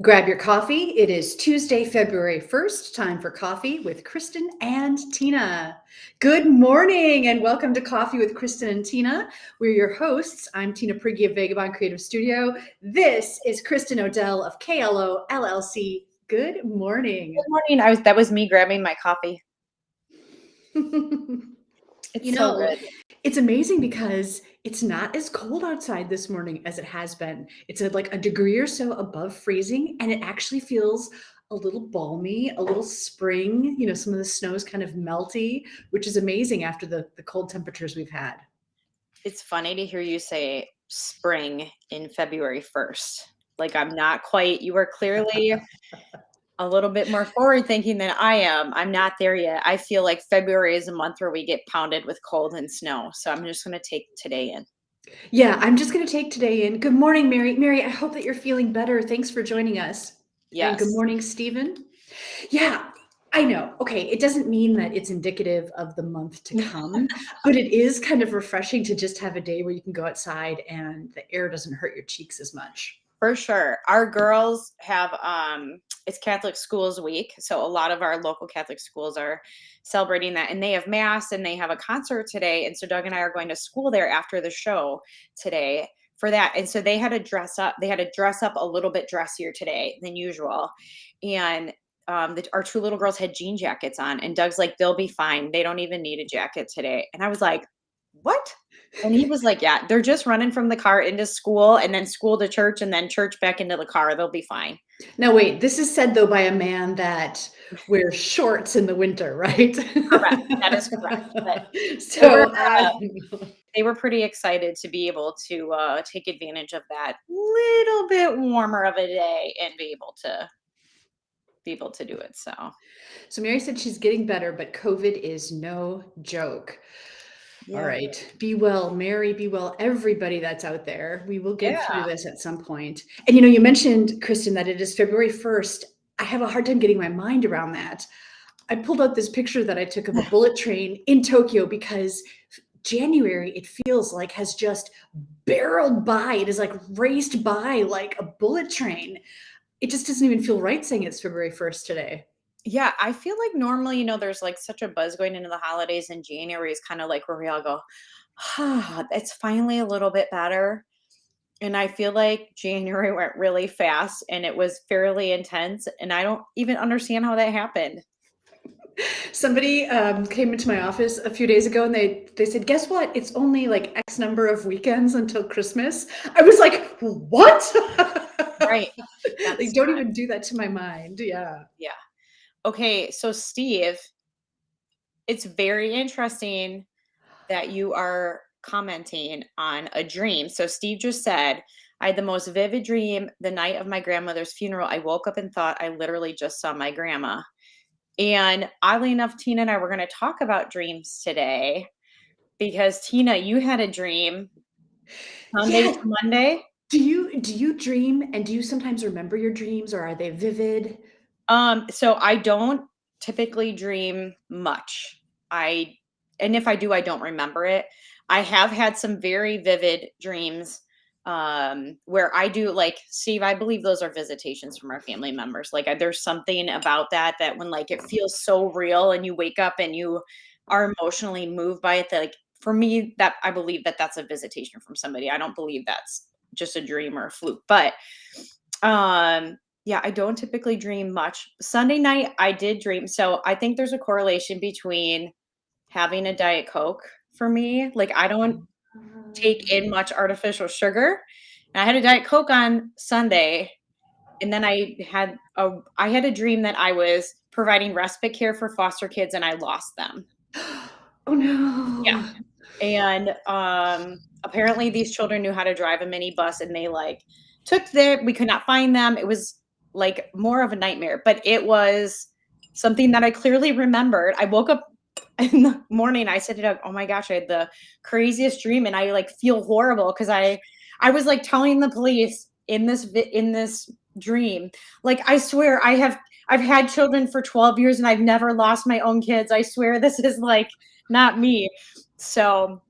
Grab your coffee. It is Tuesday, February 1st. Time for coffee with Kristin and Tina. Good morning and welcome to Coffee with Kristin and Tina. We're your hosts. I'm Tina Prigge of Vagabond Creative Studio. This is Kristin Odell of KLO LLC. Good morning. Good morning. That was me grabbing my coffee. It's so good. It's amazing because it's not as cold outside this morning as it has been. It's like a degree or so above freezing, and it actually feels a little balmy, a little spring. You know, some of the snow is kind of melty, which is amazing after the cold temperatures we've had. It's funny to hear you say spring in February 1st. Like I'm not quite, you are clearly a little bit more forward thinking than I am. I'm not there yet. I feel like February is a month where we get pounded with cold and snow. So I'm just going to take today in. Yeah, I'm just going to take today in. Good morning, Mary. Mary, I hope that you're feeling better. Thanks for joining us. Yes. And good morning, Stephen. Yeah, I know. Okay, it doesn't mean that it's indicative of the month to come, but it is kind of refreshing to just have a day where you can go outside and the air doesn't hurt your cheeks as much. For sure. Our girls have it's Catholic Schools Week, so a lot of our local Catholic schools are celebrating that, and they have mass and they have a concert today, and so Doug and I are going to school there after the show today for that. And so they had to dress up. They had to dress up a little bit dressier today than usual. And our two little girls had jean jackets on, and Doug's like, they'll be fine. They don't even need a jacket today. And I was like, what? And he was like, yeah, they're just running from the car into school and then school to church and then church back into the car. They'll be fine. Now, wait, this is said though by a man that wears shorts in the winter, right? Correct. That is correct. But so they were pretty excited to be able to take advantage of that little bit warmer of a day and be able to do it. So Mary said she's getting better, but COVID is no joke. Yeah. All right. Be well, Mary. Be well, everybody that's out there. We will get through this at some point. And you mentioned, Kristin, that it is February 1st. I have a hard time getting my mind around that. I pulled out this picture that I took of a bullet train in Tokyo because January, it feels like, has just barreled by. It is like raced by like a bullet train. It just doesn't even feel right saying it's February 1st today. Yeah, I feel like normally, there's like such a buzz going into the holidays, and January is kind of like where we all go, it's finally a little bit better. And I feel like January went really fast and it was fairly intense. And I don't even understand how that happened. Somebody came into my office a few days ago and they said, guess what? It's only like X number of weekends until Christmas. I was like, what? Right. They don't even do that to my mind. Yeah. Yeah. Okay, so Steve, it's very interesting that you are commenting on a dream. So Steve just said, I had the most vivid dream the night of my grandmother's funeral. I woke up and thought I literally just saw my grandma. And oddly enough, Tina and I were going to talk about dreams today because Tina, you had a dream Sunday to Monday. Do you dream, and do you sometimes remember your dreams, or are they vivid? So I don't typically dream much. And if I do, I don't remember it. I have had some very vivid dreams where I do, like, Steve, I believe those are visitations from our family members. Like there's something about that when like it feels so real and you wake up and you are emotionally moved by it, that like for me, that I believe that that's a visitation from somebody. I don't believe that's just a dream or a fluke, but yeah, I don't typically dream much. Sunday night, I did dream. So I think there's a correlation between having a Diet Coke for me. Like I don't take in much artificial sugar. And I had a Diet Coke on Sunday. And then I had a dream that I was providing respite care for foster kids and I lost them. Oh no. Yeah. And apparently these children knew how to drive a minibus and they like we could not find them. It was like more of a nightmare, but it was something that I clearly remembered. I woke up in the morning, I said to Doug, oh my gosh, I had the craziest dream and I like feel horrible because I was like telling the police in this dream, like, I swear I've had children for 12 years and I've never lost my own kids. I swear this is like not me. So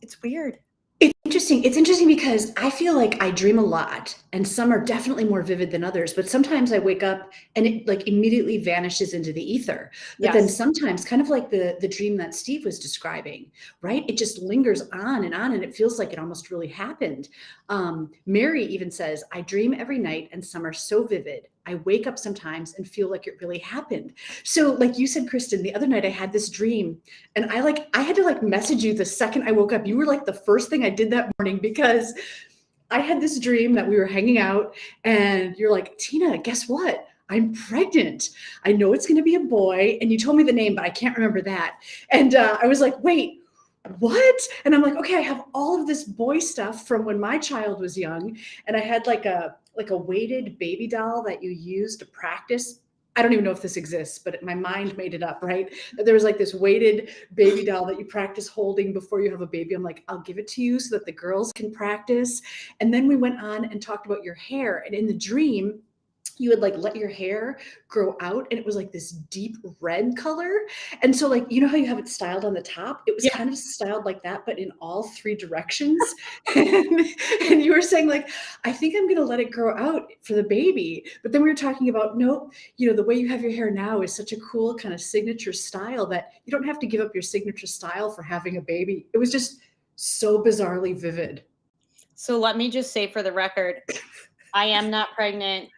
it's weird. It's interesting because I feel like I dream a lot and some are definitely more vivid than others, but sometimes I wake up and it like immediately vanishes into the ether. But then Yes. sometimes kind of like the dream that Steve was describing, right? It just lingers on and it feels like it almost really happened. Mary even says, I dream every night and some are so vivid. I wake up sometimes and feel like it really happened. So like you said, Kristin, the other night I had this dream and I had to like message you the second I woke up. You were like the first thing I did that morning because I had this dream that we were hanging out and you're like, Tina, guess what? I'm pregnant. I know it's going to be a boy. And you told me the name, but I can't remember that. And I was like, wait, what? And I'm like, okay, I have all of this boy stuff from when my child was young. And I had like a weighted baby doll that you use to practice. I don't even know if this exists, but my mind made it up, right? That there was like this weighted baby doll that you practice holding before you have a baby. I'm like, I'll give it to you so that the girls can practice. And then we went on and talked about your hair. And in the dream, you would like let your hair grow out and it was like this deep red color. And so like, you know how you have it styled on the top? It was Yeah. kind of styled like that, but in all three directions. And you were saying like, I think I'm going to let it grow out for the baby. But then we were talking about, no, you know, the way you have your hair now is such a cool kind of signature style that you don't have to give up your signature style for having a baby. It was just so bizarrely vivid. So let me just say for the record, I am not pregnant.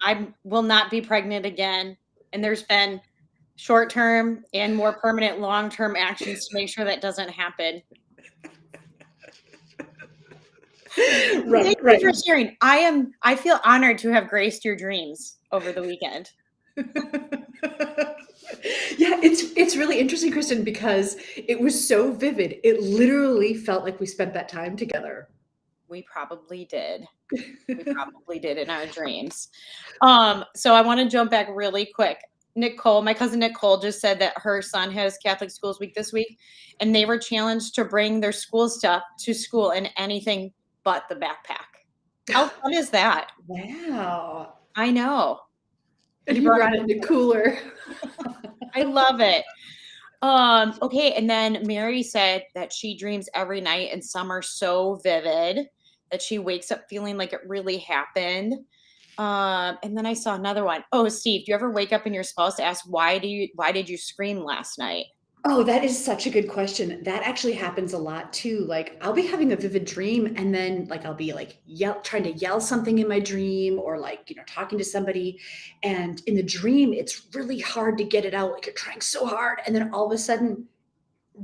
I will not be pregnant again. And there's been short term and more permanent long term actions to make sure that doesn't happen. Right, Thank you for sharing. I feel honored to have graced your dreams over the weekend. Yeah, it's really interesting, Kristin, because it was so vivid. It literally felt like we spent that time together. We probably did. We probably did in our dreams. So I want to jump back really quick. Nicole, my cousin Nicole, just said that her son has Catholic Schools Week this week, and they were challenged to bring their school stuff to school in anything but the backpack. How fun is that? Wow. I know. And He he brought brought it in the cooler. I love it. Okay, and then Mary said that she dreams every night and some are so vivid that she wakes up feeling like it really happened. And then I saw another one. Oh, Steve, do you ever wake up and your spouse asks why did you scream last night? Oh, that is such a good question. That actually happens a lot too. Like I'll be having a vivid dream and then like I'll be like trying to yell something in my dream or like, you know, talking to somebody and in the dream it's really hard to get it out. Like you're trying so hard and then all of a sudden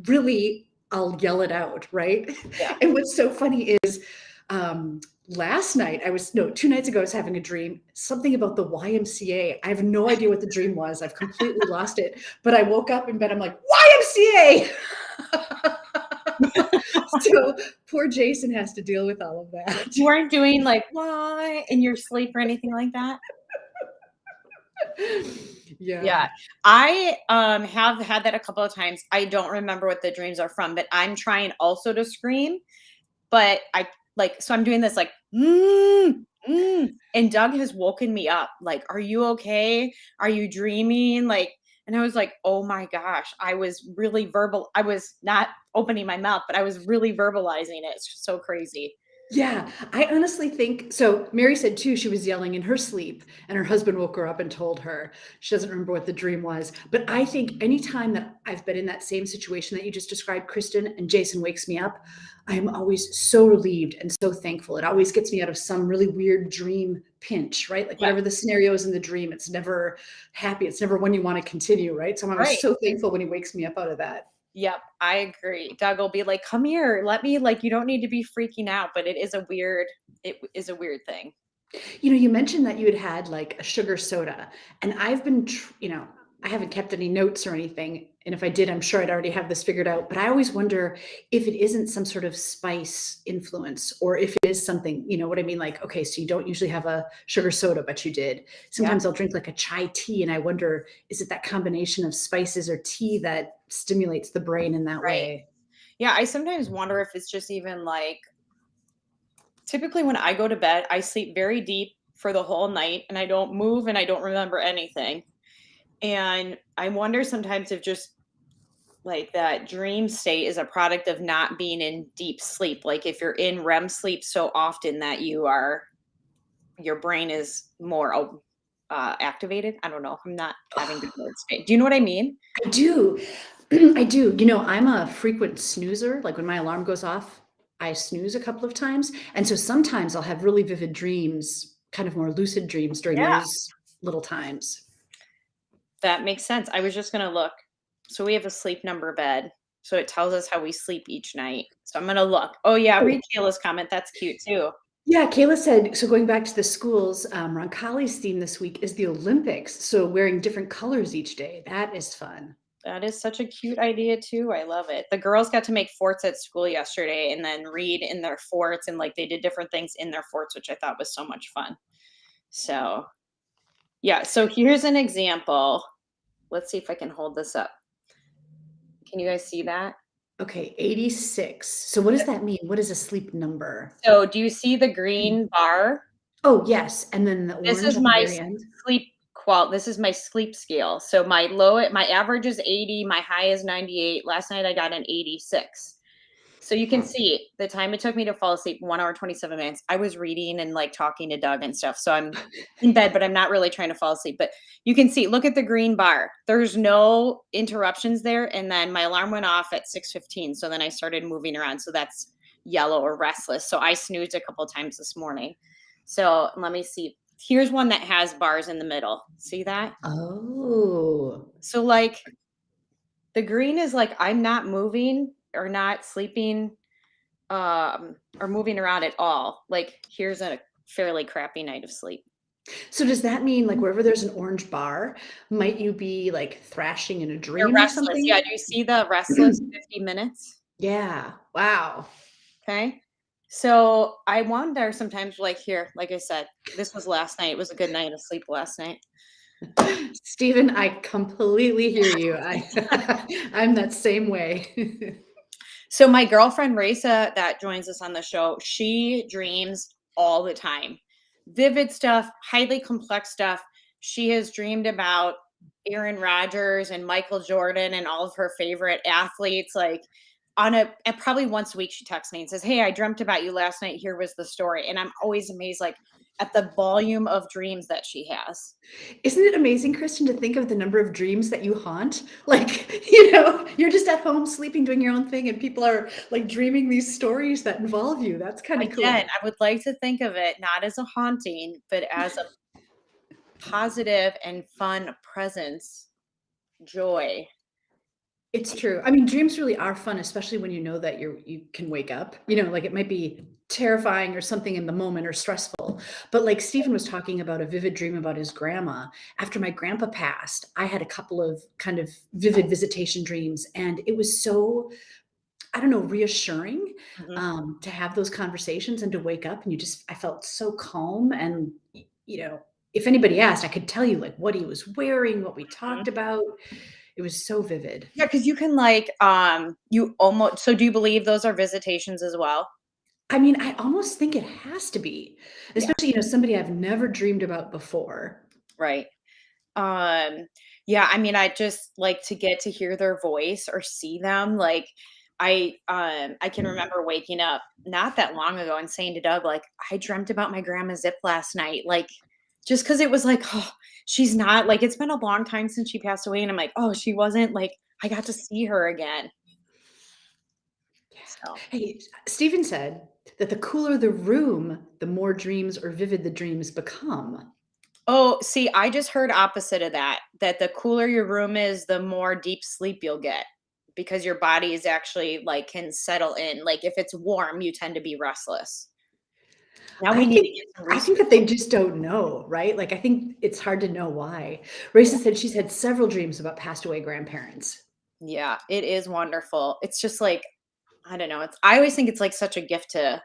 really I'll yell it out, right? Yeah. And what's so funny is last night I was no, 2 nights ago I was having a dream, something about the YMCA. I have no idea what the dream was. I've completely lost it. But I woke up in bed, I'm like, YMCA. So poor Jason has to deal with all of that. You weren't doing like why in your sleep or anything like that? Yeah. Yeah. I have had that a couple of times. I don't remember what the dreams are from, but I'm trying also to scream, but I like so I'm doing this like and Doug has woken me up like, "Are you okay? Are you dreaming?" Like, and I was like, "Oh my gosh." I was not opening my mouth, but I was really verbalizing it. It's so crazy. Yeah, I honestly think so. Mary said too, she was yelling in her sleep, and her husband woke her up and told her she doesn't remember what the dream was. But I think anytime that I've been in that same situation that you just described, Kristin, and Jason wakes me up, I am always so relieved and so thankful. It always gets me out of some really weird dream pinch, right? Like Yeah. whatever the scenario is in the dream, it's never happy. It's never one you want to continue, right? So I'm always Right. so thankful when he wakes me up out of that. Yep, I agree. Doug will be like, "Come here, let me like you don't need to be freaking out," but it is a weird thing. You know, you mentioned that you had had like a sugar soda, and I've been, you know, I haven't kept any notes or anything. And if I did, I'm sure I'd already have this figured out. But I always wonder if it isn't some sort of spice influence or if it is something, you know what I mean? Like, okay, so you don't usually have a sugar soda, but you did. Yeah, Sometimes I'll drink like a chai tea, and I wonder, is it that combination of spices or tea that stimulates the brain in that right. way? Yeah, I sometimes wonder if it's just even like typically when I go to bed, I sleep very deep for the whole night and I don't move and I don't remember anything. And I wonder sometimes if just like that dream state is a product of not being in deep sleep. Like if you're in REM sleep so often that your brain is more activated. I don't know. I'm not having good words today. Do you know what I mean? I do. I do. I'm a frequent snoozer. Like when my alarm goes off, I snooze a couple of times. And so sometimes I'll have really vivid dreams, kind of more lucid dreams during Yeah, those little times. that makes sense. I was just gonna look. So we have a sleep number bed. So it tells us how we sleep each night. So I'm gonna look. Oh yeah, Oh, read Kayla's comment. That's cute too. yeah, Kayla said, so going back to the schools, Roncalli's theme this week is the Olympics. So wearing different colors each day. That is fun. That is such a cute idea too. I love it. The girls got to make forts at school yesterday and then read in their forts and like they did different things in their forts, which I thought was so much fun. So, yeah, so here's an example. Let's see if I can hold this up. Can you guys see that? Okay, 86. So what does that mean? What is a sleep number? So, do you see the green bar? Oh, yes. And then the This orange is at the my very end. this is my sleep scale. So my average is 80, my high is 98. Last night I got an 86. So you can see the time it took me to fall asleep, 1 hour 27 minutes. I was reading and like talking to Doug and stuff. So I'm in bed, but I'm not really trying to fall asleep. But you can see, look at the green bar. There's no interruptions there. And then my alarm went off at 6:15. So then I started moving around. So that's yellow or restless. So I snoozed a couple times this morning. So let me see. Here's one that has bars in the middle. See that? Oh. So like the green is like I'm not moving or not sleeping or moving around at all. Like here's a fairly crappy night of sleep. So does that mean like wherever there's an orange bar, might you be like thrashing in a You're dream or restless. something? Yeah, do you see the restless 50 minutes? Yeah. Wow. Okay. So I wonder sometimes, like here, like I said, this was last night. It was a good night of sleep last night. Stephen, I completely hear you. I'm that same way. So my girlfriend Raisa that joins us on the show, she dreams all the time. Vivid stuff, highly complex stuff. She has dreamed about Aaron Rodgers and Michael Jordan and all of her favorite athletes. Like and probably once a week she texts me and says, "Hey, I dreamt about you last night. Here was the story." And I'm always amazed like at the volume of dreams that she has. Isn't it amazing, Kristin, to think of the number of dreams that you haunt? Like, you're just at home sleeping, doing your own thing, and people are like dreaming these stories that involve you. That's kind of Again, cool. I would like to think of it not as a haunting, but as a positive and fun presence, joy. It's true. I mean, dreams really are fun, especially when you know that you can wake up. Like it might be terrifying or something in the moment or stressful. But like Stephen was talking about a vivid dream about his grandma. After my grandpa passed, I had a couple of kind of vivid visitation dreams. And it was so, I don't know, reassuring Mhm. to have those conversations and to wake up and I felt so calm. And, if anybody asked, I could tell you like what he was wearing, what we Mhm. talked about. It was so vivid. Yeah, because you can like, you almost so do you believe those are visitations as well? I mean, I almost think it has to be, Yeah. especially, somebody I've never dreamed about before. Right. Um, yeah, I mean, I just like to get to hear their voice or see them. Like I can remember waking up not that long ago and saying to Doug, like, I dreamt about my grandma Zip last night. Like, just because it was like, oh, she's not like it's been a long time since she passed away. And I'm like, oh, she wasn't like I got to see her again. So Hey, Stephen said that the cooler the room, the more dreams or vivid the dreams become. oh, see, I just heard opposite of that, that the cooler your room is, the more deep sleep you'll get because your body is actually like can settle in. Like if it's warm, you tend to be restless. Now we I need to think get some I think research. that they just don't know, right? Like I think it's hard to know why. Raisa said she's had several dreams about passed away grandparents. Yeah, it is wonderful. It's just like, I don't know. I always think it's like such a gift to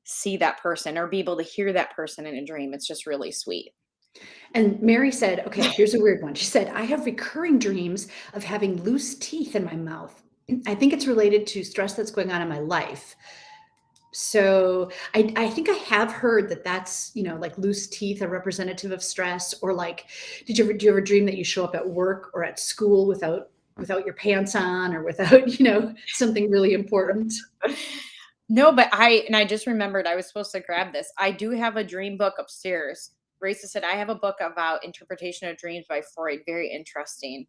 see that person or be able to hear that person in a dream. It's just really sweet. And Mary said, okay, here's a weird one. She said, I have recurring dreams of having loose teeth in my mouth. I think it's related to stress that's going on in my life. So I think I have heard that that's, like loose teeth are representative of stress, or like, do you ever dream that you show up at work or at school without without your pants on or without, something really important. No, but I just remembered I was supposed to grab this. I do have a dream book upstairs. Raisa said I have a book about interpretation of dreams by Freud. Very interesting.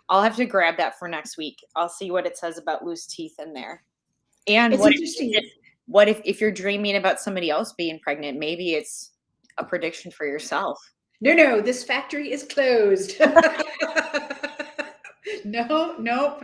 I'll have to grab that for next week. I'll see what it says about loose teeth in there. And It's interesting. What if you're dreaming about somebody else being pregnant? Maybe it's a prediction for yourself. No, this factory is closed. No, nope.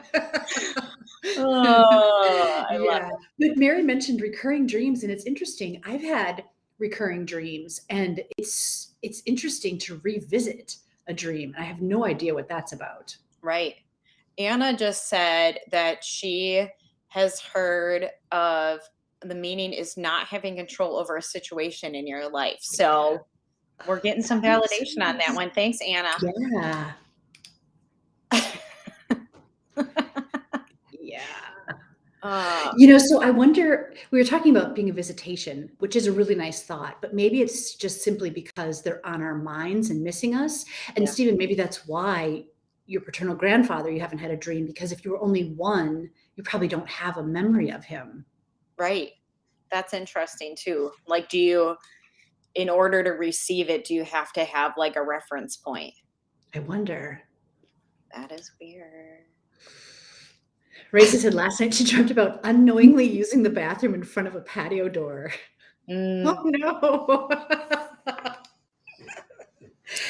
Oh, I love it. But Mary mentioned recurring dreams, and it's interesting. I've had recurring dreams, and it's interesting to revisit a dream. I have no idea what that's about. Right. Anna just said that she has heard of the meaning is not having control over a situation in your life. So we're getting some validation on that one. Thanks, Anna. Yeah. So I wonder, we were talking about being a visitation, which is a really nice thought, but maybe it's just simply because they're on our minds and missing us. And Stephen, maybe that's why your paternal grandfather, you haven't had a dream, because if you were only one, you probably don't have a memory of him. Right. That's interesting too. Like, in order to receive it, do you have to have like a reference point? I wonder. That is weird. Raisa said last night she dreamt about unknowingly using the bathroom in front of a patio door. Oh no.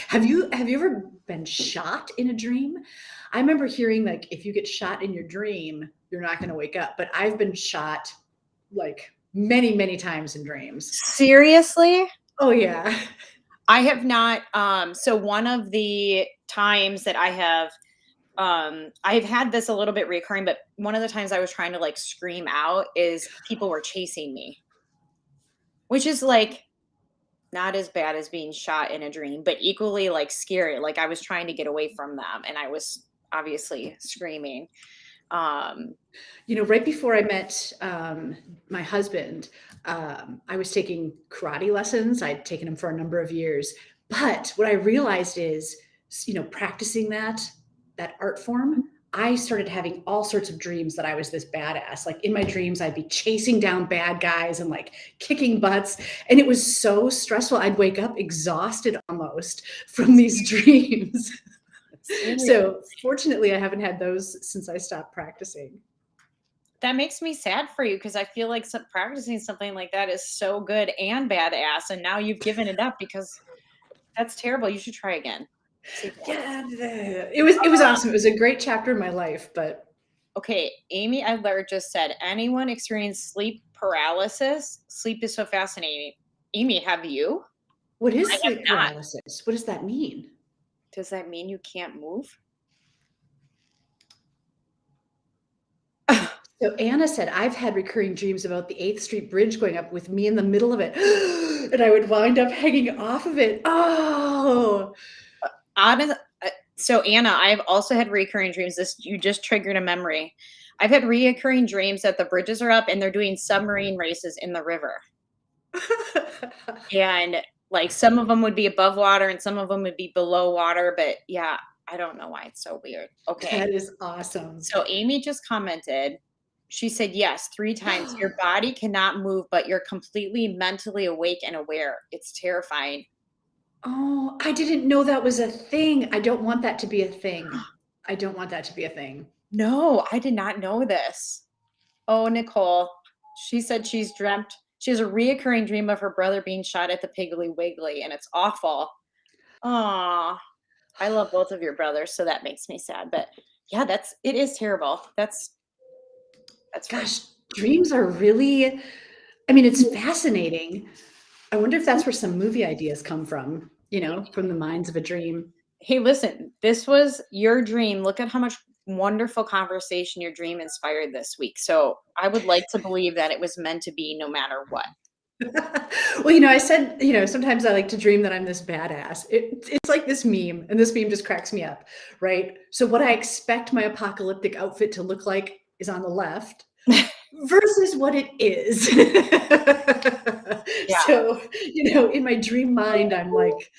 Have you ever been shot in a dream? I remember hearing like if you get shot in your dream, you're not going to wake up. But I've been shot like many, many times in dreams. Seriously? Oh yeah. I have not. So one of the times that I've had this a little bit recurring, but one of the times I was trying to like scream out is people were chasing me, which is like not as bad as being shot in a dream, but equally like scary. Like I was trying to get away from them and I was obviously screaming. Right before I met my husband, I was taking karate lessons. I'd taken them for a number of years. But what I realized is, practicing that art form, I started having all sorts of dreams that I was this badass. Like in my dreams, I'd be chasing down bad guys and like kicking butts. And it was so stressful. I'd wake up exhausted almost from these dreams. So fortunately, I haven't had those since I stopped practicing. That makes me sad for you because I feel like practicing something like that is so good and badass. And now you've given it up because that's terrible. You should try again. Yeah, it was awesome. It was a great chapter in my life, but. Okay, Amy Edler just said, anyone experience sleep paralysis? Sleep is so fascinating. Amy, have you? What is sleep paralysis? What does that mean? Does that mean you can't move? So Anna said, I've had recurring dreams about the 8th Street Bridge going up with me in the middle of it. And I would wind up hanging off of it. Oh. So Anna, I've also had recurring dreams. You just triggered a memory. I've had recurring dreams that the bridges are up and they're doing submarine races in the river. And like some of them would be above water and some of them would be below water. But yeah, I don't know why it's so weird. Okay. That is awesome. So Amy just commented. She said, yes, 3 times. Your body cannot move, but you're completely mentally awake and aware. It's terrifying. Oh, I didn't know that was a thing. I don't want that to be a thing. I don't want that to be a thing. No, I did not know this. Oh, Nicole. She said she has a reoccurring dream of her brother being shot at the Piggly Wiggly, and it's awful. Aw, I love both of your brothers, so that makes me sad. But yeah, it is terrible. That's gosh, dreams are really, it's fascinating. I wonder if that's where some movie ideas come from, from the minds of a dream. Hey, listen, this was your dream. Look at how much wonderful conversation your dream inspired this week. So I would like to believe that it was meant to be no matter what. Well, I said, sometimes I like to dream that I'm this badass. It's like this meme, and this meme just cracks me up, right? So what I expect my apocalyptic outfit to look like is on the left versus what it is. Yeah. So, in my dream mind, I'm like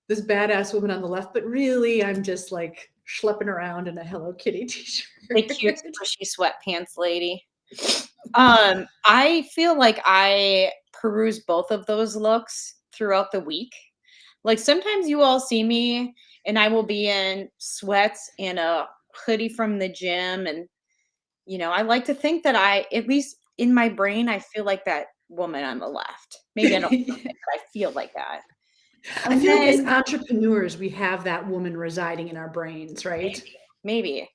this badass woman on the left, but really I'm just like schlepping around in a Hello Kitty t-shirt. The cute squishy sweatpants lady. I feel like I peruse both of those looks throughout the week. Like sometimes you all see me and I will be in sweats and a hoodie from the gym. And, I like to think that at least in my brain, I feel like that woman on the left. Maybe I don't feel it, but I feel like that. I feel like as entrepreneurs, we have that woman residing in our brains, right? Maybe.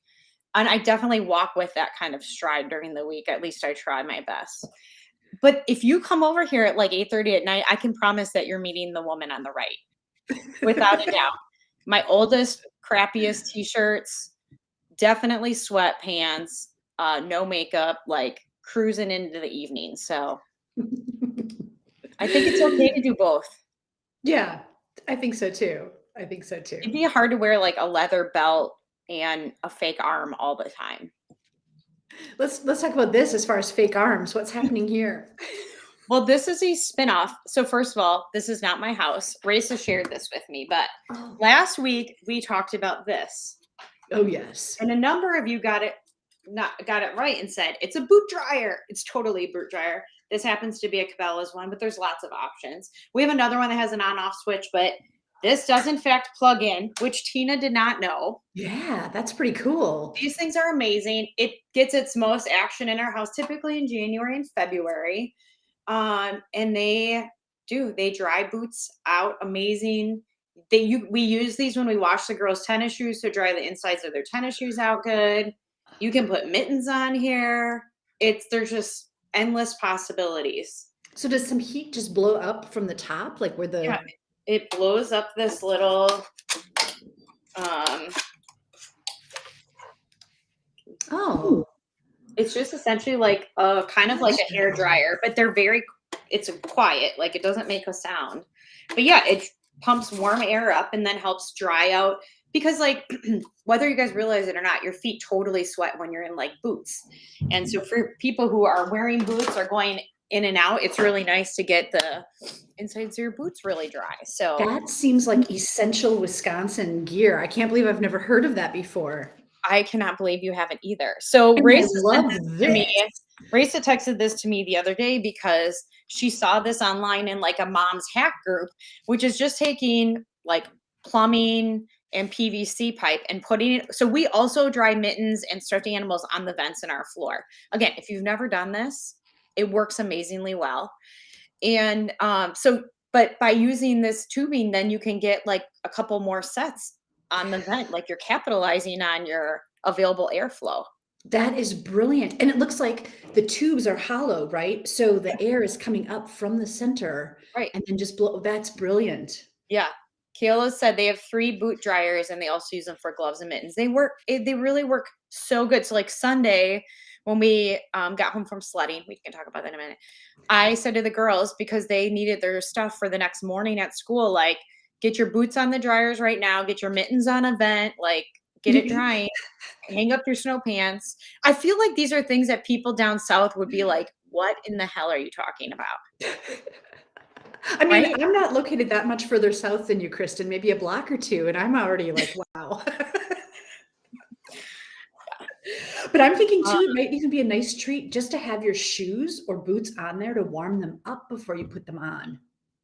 And I definitely walk with that kind of stride during the week. At least I try my best. But if you come over here at like 8:30 at night, I can promise that you're meeting the woman on the right. Without a doubt. My oldest, crappiest t-shirts, definitely sweatpants, no makeup, like cruising into the evening. So I think it's okay to do both. Yeah, I think so too. I think so too. It'd be hard to wear like a leather belt and a fake arm all the time. Let's talk about this as far as fake arms. What's happening here? Well, this is a spinoff. So first of all, this is not my house. Raisa shared this with me, but last week we talked about this. Oh yes. And a number of you got it right and said it's a boot dryer. It's totally a boot dryer. This happens to be a Cabela's one, but there's lots of options. We have another one that has an on-off switch, but this does in fact plug in, which Tina did not know. Yeah, that's pretty cool. These things are amazing. It gets its most action in our house typically in January and February. And they dry boots out amazing. We use these when we wash the girls' tennis shoes to dry the insides of their tennis shoes out good. You can put mittens on here. There's just endless possibilities. So does some heat just blow up from the top, like where the? Yeah, it blows up this little. Oh. It's just essentially like a kind of like a hair dryer, but it's quiet, like it doesn't make a sound. But yeah, it pumps warm air up and then helps dry out because like whether you guys realize it or not, your feet totally sweat when you're in like boots. And so for people who are wearing boots or going in and out, it's really nice to get the insides of your boots really dry. So that seems like essential Wisconsin gear. I can't believe I've never heard of that before. I cannot believe you haven't either. So Raisa texted this to me the other day because she saw this online in like a mom's hack group, which is just taking like plumbing and PVC pipe and putting it. So we also dry mittens and stuffed animals on the vents in our floor. Again, if you've never done this, it works amazingly well. And but by using this tubing, then you can get like a couple more sets on the vent, like you're capitalizing on your available airflow. That is brilliant. And it looks like the tubes are hollow, right? So the air is coming up from the center. Right. And then just blow. That's brilliant. Yeah. Kayla said they have 3 boot dryers and they also use them for gloves and mittens. They really work so good. So like Sunday, when we got home from sledding, we can talk about that in a minute. I said to the girls, because they needed their stuff for the next morning at school, like, get your boots on the dryers right now. Get your mittens on a vent. Like, get it drying. Hang up your snow pants. I feel like these are things that people down south would be like, what in the hell are you talking about? I mean, right? I'm not located that much further south than you, Kristin, maybe a block or two. And I'm already like, wow. But I'm thinking too, it might even be a nice treat just to have your shoes or boots on there to warm them up before you put them on.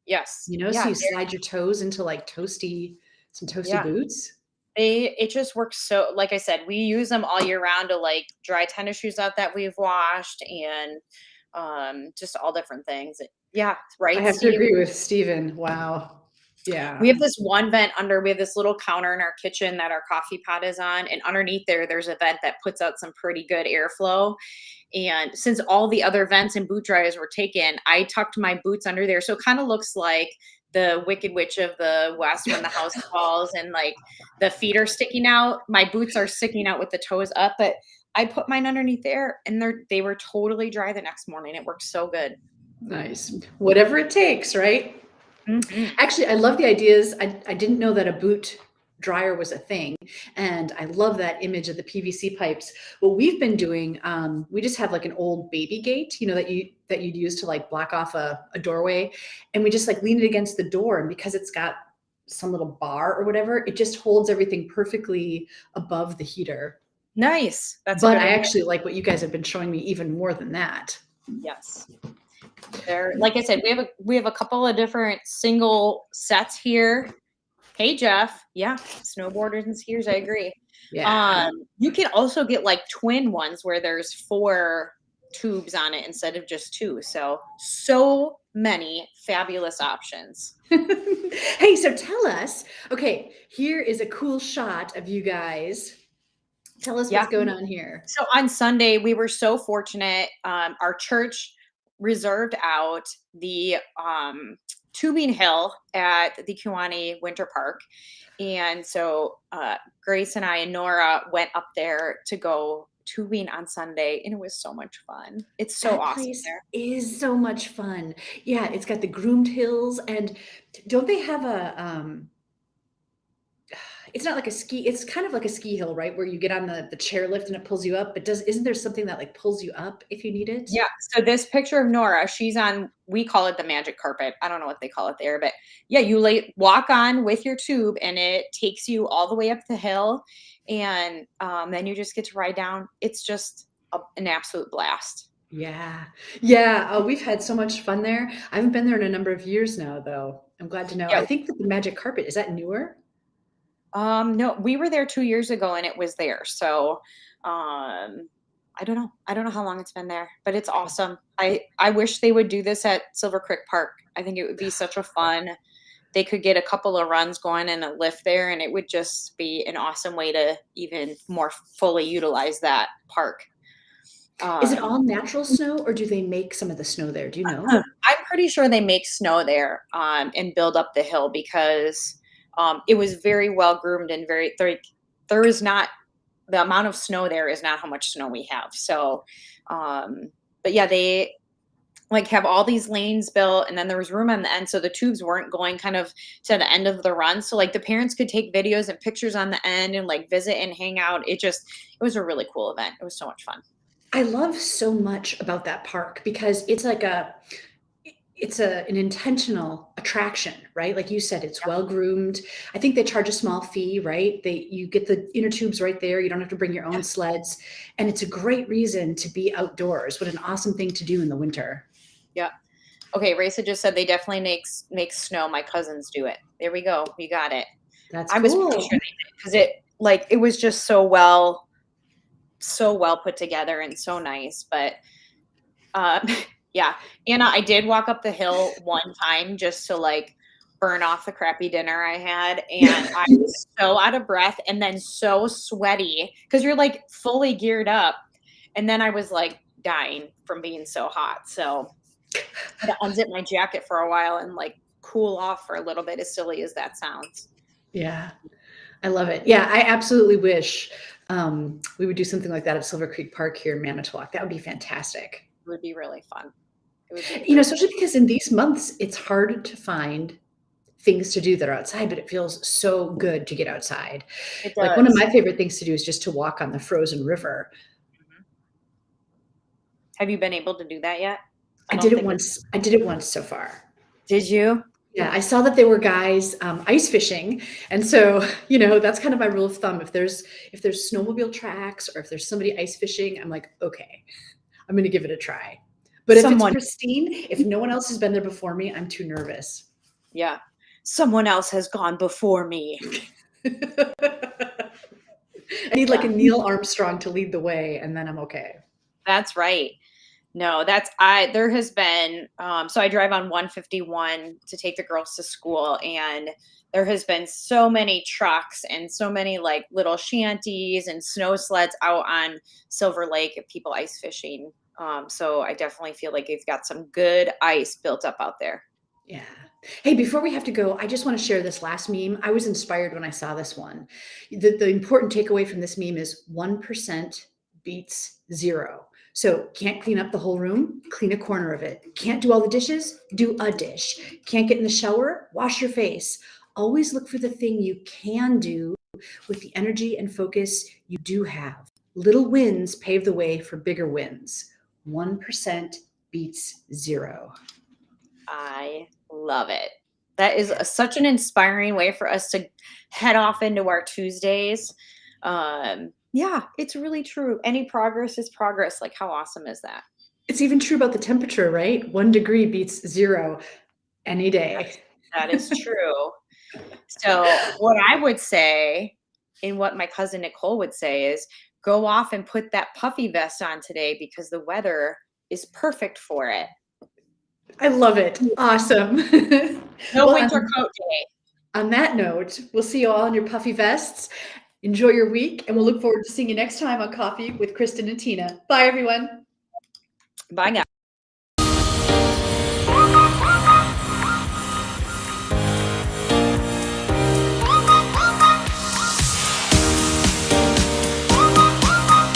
Yes. So you slide your toes into like some toasty boots. It just works so, like I said, we use them all year round to like dry tennis shoes out that we've washed and just all different things. Yeah, right. I have to agree with Steven. Wow. Yeah. We have this one vent we have this little counter in our kitchen that our coffee pot is on. And underneath there's a vent that puts out some pretty good airflow. And since all the other vents and boot dryers were taken, I tucked my boots under there. So it kind of looks like the Wicked Witch of the West when the house falls and like the feet are sticking out. My boots are sticking out with the toes up, but I put mine underneath there and they were totally dry the next morning. It worked so good. Nice. Whatever it takes, right? Mm-hmm. Actually, I love the ideas. I didn't know that a boot dryer was a thing. And I love that image of the PVC pipes. What we've been doing, we just have like an old baby gate, that you'd use to like block off a doorway. And we just like lean it against the door. And because it's got some little bar or whatever. It just holds everything perfectly above the heater. Nice. That's But a good I idea. actually like what you guys have been showing me even more than that. Yes. There, like I said, we have a couple of different single sets here. Hey Jeff. Yeah, snowboarders and skiers, I agree. Yeah. You can also get like twin ones where there's 4 tubes on it instead of just 2. So many fabulous options. Hey, so tell us, okay, here is a cool shot of you guys. Tell us Yeah. what's going on here. So on Sunday, we were so fortunate. Our church reserved out the tubing hill at the Kiwani Winter Park. And so Grace and I and Nora went up there to go tubing on Sunday, and it was so much fun. It's so That awesome place there. is so much fun. Yeah, it's got the groomed hills, and don't they have it's not like a ski, it's kind of like a ski hill, right? Where you get on the chairlift and it pulls you up, but isn't there something that like pulls you up if you need it? Yeah. So this picture of Nora, she's on, we call it the magic carpet. I don't know what they call it there, but yeah, you walk on with your tube and it takes you all the way up the hill. And then you just get to ride down. It's just an absolute blast. Yeah. Yeah. Oh, we've had so much fun there. I haven't been there in a number of years now, though. I'm glad to know. I Yeah. think that the magic carpet, is that newer? No, we were there 2 years ago and it was there. So, I don't know. I don't know how long it's been there, but it's awesome. I wish they would do this at Silver Creek Park. I think it would be such a fun. They could get a couple of runs going and a lift there, and it would just be an awesome way to even more fully utilize that park. Is it Um, all natural snow or do they make some of the snow there? Do you know? I'm pretty sure they make snow there and build up the hill because it was very well groomed and there is not the amount of snow there is not how much snow we have. So, but yeah, they like have all these lanes built and then there was room on the end. So the tubes weren't going kind of to the end of the run. So like the parents could take videos and pictures on the end and like visit and hang out. It was a really cool event. It was so much fun. I love so much about that park because it's like an intentional attraction, right? Like you said, it's well groomed. I think they charge a small fee, right? You get the inner tubes right there. You don't have to bring your own sleds. And it's a great reason to be outdoors. What an awesome thing to do in the winter. Yeah. Okay, Raisa just said they definitely makes snow. My cousins do it. There we go. We got it. That's I was pretty cool. sure they did because it was just so well put together and so nice. But yeah, Anna, I did walk up the hill one time just to like burn off the crappy dinner I had, and I was so out of breath and then so sweaty because you're like fully geared up, and then I was like dying from being so hot. So I had to unzip my jacket for a while and like cool off for a little bit, as silly as that sounds. Yeah, I love it. Yeah, I absolutely wish we would do something like that at Silver Creek Park here in Manitowoc. That would be fantastic. It would be really fun. It would be You know, really especially because in these months, it's hard to find things to do that are outside, but it feels so good to get outside. It Like one of does. my favorite things to do is just to walk on the frozen river. Mhm. Have you been able to do that yet? I don't did it think once. I did it once so far. Did you? Yeah, I saw that there were guys ice fishing, and so that's kind of my rule of thumb. If there's snowmobile tracks or if there's somebody ice fishing, I'm like, okay, I'm going to give it a try. But if it's Someone pristine, if no one else has been there before me, I'm too nervous. Yeah. Someone else has gone before me. I need like a Yeah. Neil Armstrong to lead the way, and then I'm okay. That's right. No, there has been, so I drive on 151 to take the girls to school, and there has been so many trucks and so many like little shanties and snow sleds out on Silver Lake and people ice fishing. So I definitely feel like they've got some good ice built up out there. Yeah. Hey, before we have to go, I just want to share this last meme. I was inspired when I saw this one. The important takeaway from this meme is 1% beats zero. So can't clean up the whole room, clean a corner of it. Can't do all the dishes, do a dish. Can't get in the shower, wash your face. Always look for the thing you can do with the energy and focus you do have. Little wins pave the way for bigger wins. 1% beats zero. I love it. That is such an inspiring way for us to head off into our Tuesdays. Yeah, it's really true. Any progress is progress. Like, how awesome is that? It's even true about the temperature, right? 1 degree beats 0 any day. That is true. So what I would say, and what my cousin Nicole would say, is go off and put that puffy vest on today because the weather is perfect for it. I love it. Awesome. No Well, winter coat day. on that note, we'll see you all in your puffy vests. Enjoy your week, and we'll look forward to seeing you next time on Coffee with Kristin and Tina. Bye, everyone. Bye, guys.